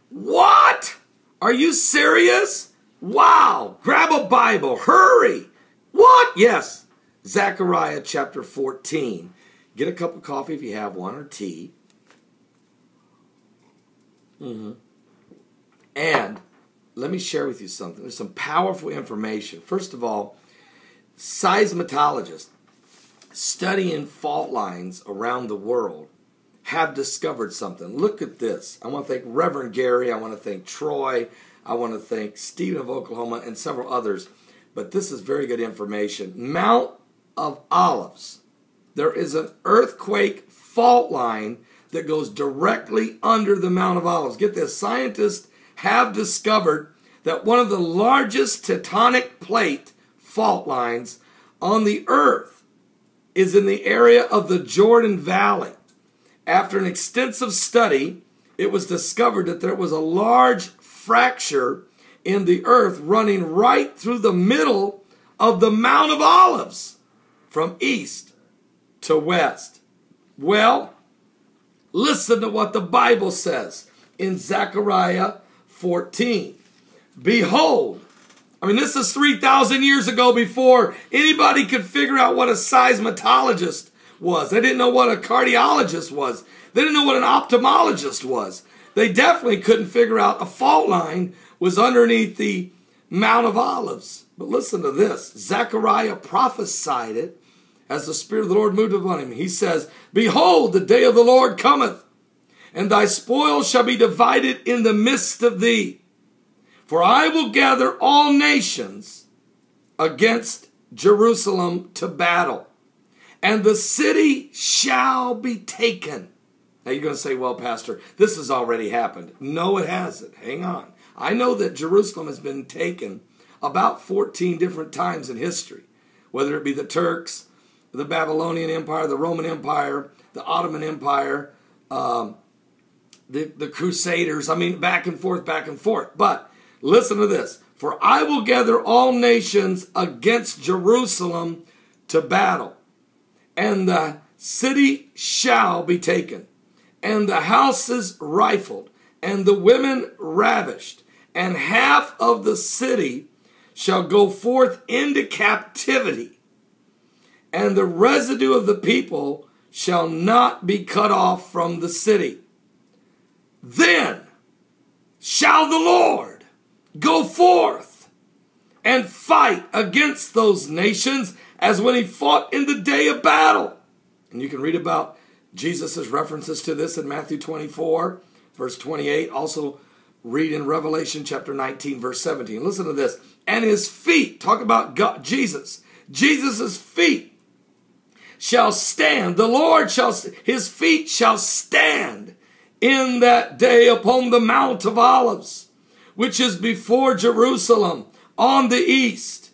What? Are you serious? Wow. Grab a Bible. Hurry. What? Yes. Zechariah chapter 14. Get a cup of coffee if you have one, or tea. And let me share with you something. There's some powerful information. First of all, seismologists studying fault lines around the world have discovered something. Look at this. I want to thank Reverend Gary. I want to thank Troy. I want to thank Stephen of Oklahoma and several others. But this is very good information. Mount of Olives. There is an earthquake fault line that goes directly under the Mount of Olives. Get this. Scientists have discovered that one of the largest tectonic plate fault lines on the earth is in the area of the Jordan Valley. After an extensive study, it was discovered that there was a large fracture in the earth running right through the middle of the Mount of Olives from east to west. Well, listen to what the Bible says in Zechariah 14. Behold, this is 3,000 years ago, before anybody could figure out what a seismologist was. They didn't know what a cardiologist was. They didn't know what an ophthalmologist was. They definitely couldn't figure out a fault line was underneath the Mount of Olives. But listen to this. Zechariah prophesied it as the Spirit of the Lord moved upon him. He says, Behold, the day of the Lord cometh, and thy spoil shall be divided in the midst of thee. For I will gather all nations against Jerusalem to battle, and the city shall be taken. Now you're going to say, well, Pastor, this has already happened. No, it hasn't. Hang on. I know that Jerusalem has been taken about 14 different times in history, whether it be the Turks, the Babylonian Empire, the Roman Empire, the Ottoman Empire, the Crusaders. Back and forth, back and forth. But listen to this. For I will gather all nations against Jerusalem to battle, and the city shall be taken, and the houses rifled, and the women ravished, and half of the city shall go forth into captivity, and the residue of the people shall not be cut off from the city. Then shall the Lord go forth and fight against those nations as when he fought in the day of battle. And you can read about Jesus' references to this in Matthew 24, verse 28. Also read in Revelation chapter 19, verse 17. Listen to this. And his feet, talk about God, Jesus' feet shall stand. The Lord his feet shall stand in that day upon the Mount of Olives, which is before Jerusalem on the east.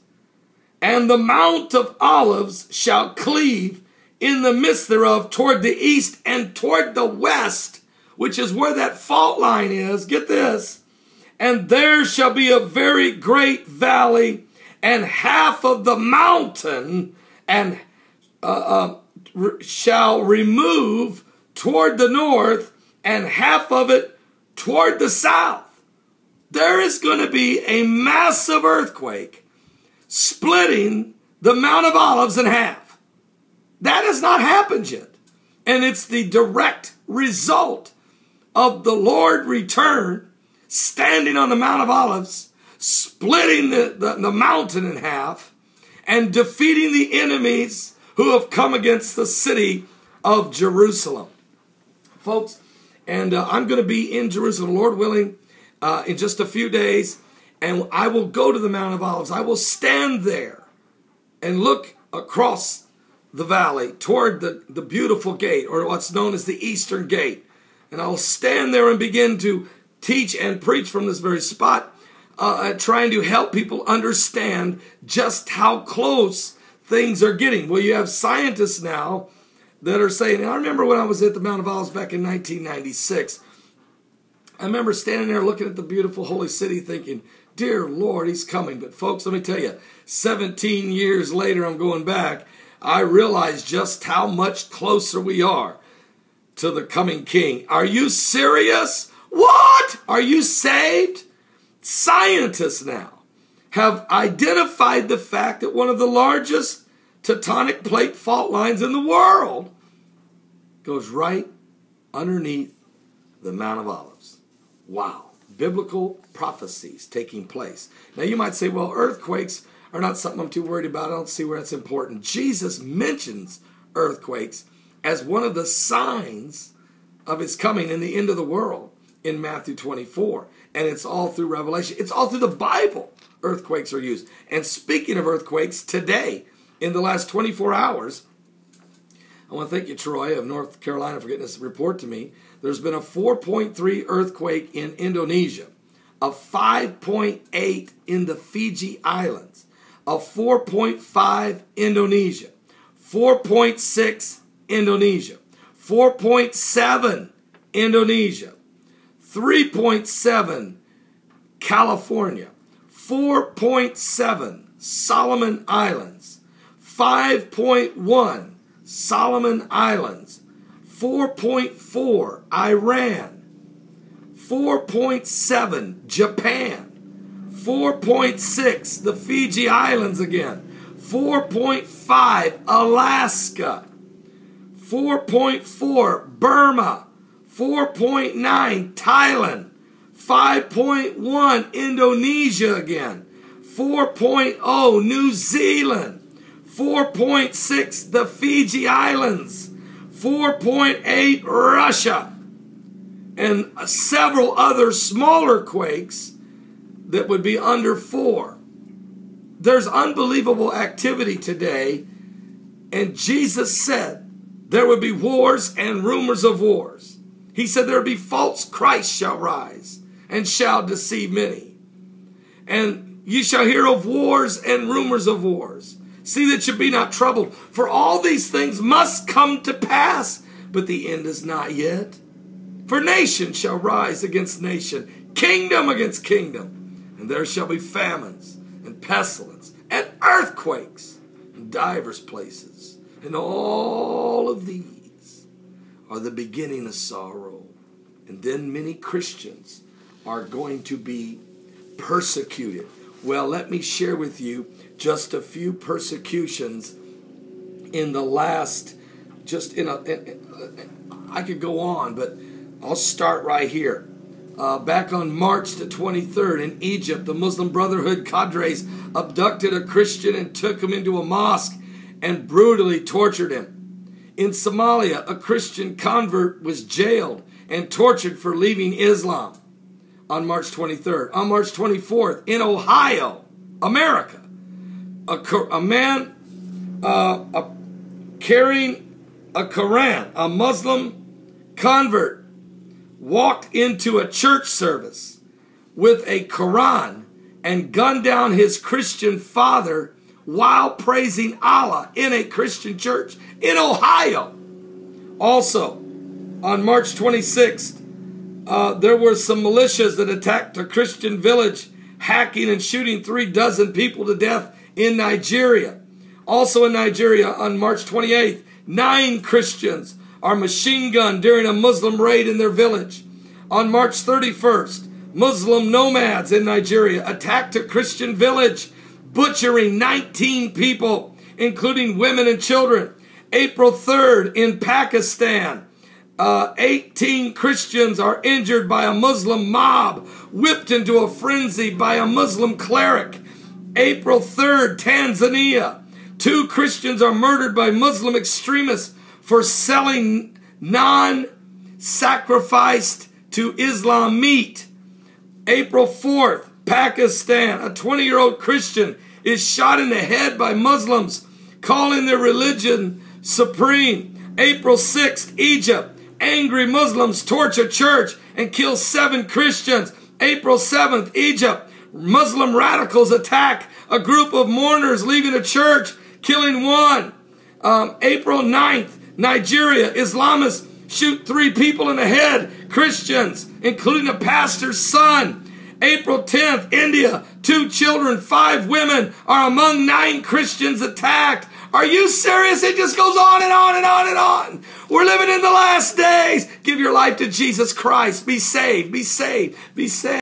And the Mount of Olives shall cleave in the midst thereof toward the east and toward the west, which is where that fault line is. Get this. And there shall be a very great valley, and half of the mountain and shall remove toward the north, and half of it toward the south. There is going to be a massive earthquake splitting the Mount of Olives in half. That has not happened yet. And it's the direct result of the Lord return, standing on the Mount of Olives, splitting the mountain in half, and defeating the enemies who have come against the city of Jerusalem. Folks, and I'm going to be in Jerusalem, Lord willing, in just a few days, and I will go to the Mount of Olives. I will stand there and look across the valley toward the beautiful gate, or what's known as the Eastern Gate. And I'll stand there and begin to teach and preach from this very spot, trying to help people understand just how close things are getting. Well, you have scientists now that are saying, and I remember when I was at the Mount of Olives back in 1996, I remember standing there looking at the beautiful holy city thinking, dear Lord, he's coming. But folks, let me tell you, 17 years later, I'm going back, I realize just how much closer we are to the coming King. Are you serious? What? Are you saved? Scientists now have identified the fact that one of the largest tectonic plate fault lines in the world goes right underneath the Mount of Olives. Wow. Biblical prophecies taking place. Now you might say, well, earthquakes are not something I'm too worried about. I don't see where that's important. Jesus mentions earthquakes as one of the signs of his coming in the end of the world in Matthew 24. And it's all through Revelation. It's all through the Bible. Earthquakes are used. And speaking of earthquakes, today, in the last 24 hours, I want to thank you, Troy, of North Carolina, for getting this report to me. There's been a 4.3 earthquake in Indonesia, a 5.8 in the Fiji Islands, a 4.5 Indonesia, 4.6 Indonesia, 4.7 Indonesia, 3.7 California, 4.7 Solomon Islands, 5.1 Solomon Islands, 4.4 Iran, 4.7 Japan, 4.6 the Fiji Islands again, 4.5 Alaska, 4.4 Burma, 4.9 Thailand, 5.1 Indonesia again, 4.0 New Zealand, 4.6 the Fiji Islands, 4.8 Russia, and several other smaller quakes that would be under 4. There's unbelievable activity today, and Jesus said there would be wars and rumors of wars. He said there would be false Christs shall rise and shall deceive many. And ye shall hear of wars and rumors of wars. See that you be not troubled, for all these things must come to pass, but the end is not yet. For nation shall rise against nation, kingdom against kingdom, and there shall be famines and pestilence and earthquakes in divers places. And all of these are the beginning of sorrow. And then many Christians are going to be persecuted. Well, let me share with you just a few persecutions in the last, I could go on, but I'll start right here. Back on March the 23rd in Egypt, the Muslim Brotherhood cadres abducted a Christian and took him into a mosque and brutally tortured him. In Somalia, a Christian convert was jailed and tortured for leaving Islam on March 23rd. On March 24th, in Ohio, America, a man carrying a Quran, a Muslim convert, walked into a church service with a Quran and gunned down his Christian father while praising Allah in a Christian church in Ohio. Also, on March 26th, there were some militias that attacked a Christian village, hacking and shooting 36 people to death in Nigeria. Also in Nigeria, on March 28th, 9 Christians are machine gunned during a Muslim raid in their village. On March 31st, Muslim nomads in Nigeria attacked a Christian village, butchering 19 people, including women and children. April 3rd, in Pakistan, 18 Christians are injured by a Muslim mob, whipped into a frenzy by a Muslim cleric. April 3rd, Tanzania, 2 Christians are murdered by Muslim extremists for selling non-sacrificed to Islam meat. April 4th, Pakistan, a 20-year-old Christian is shot in the head by Muslims, calling their religion supreme. April 6th, Egypt, angry Muslims torch a church and kill 7 Christians. April 7th, Egypt, Muslim radicals attack a group of mourners leaving a church, killing 1. April 9th, Nigeria, Islamists shoot 3 people in the head, Christians, including a pastor's son. April 10th, India, 2 children, 5 women are among 9 Christians attacked Are you serious? It just goes on and on and on and on. We're living in the last days. Give your life to Jesus Christ. Be saved. Be saved. Be saved.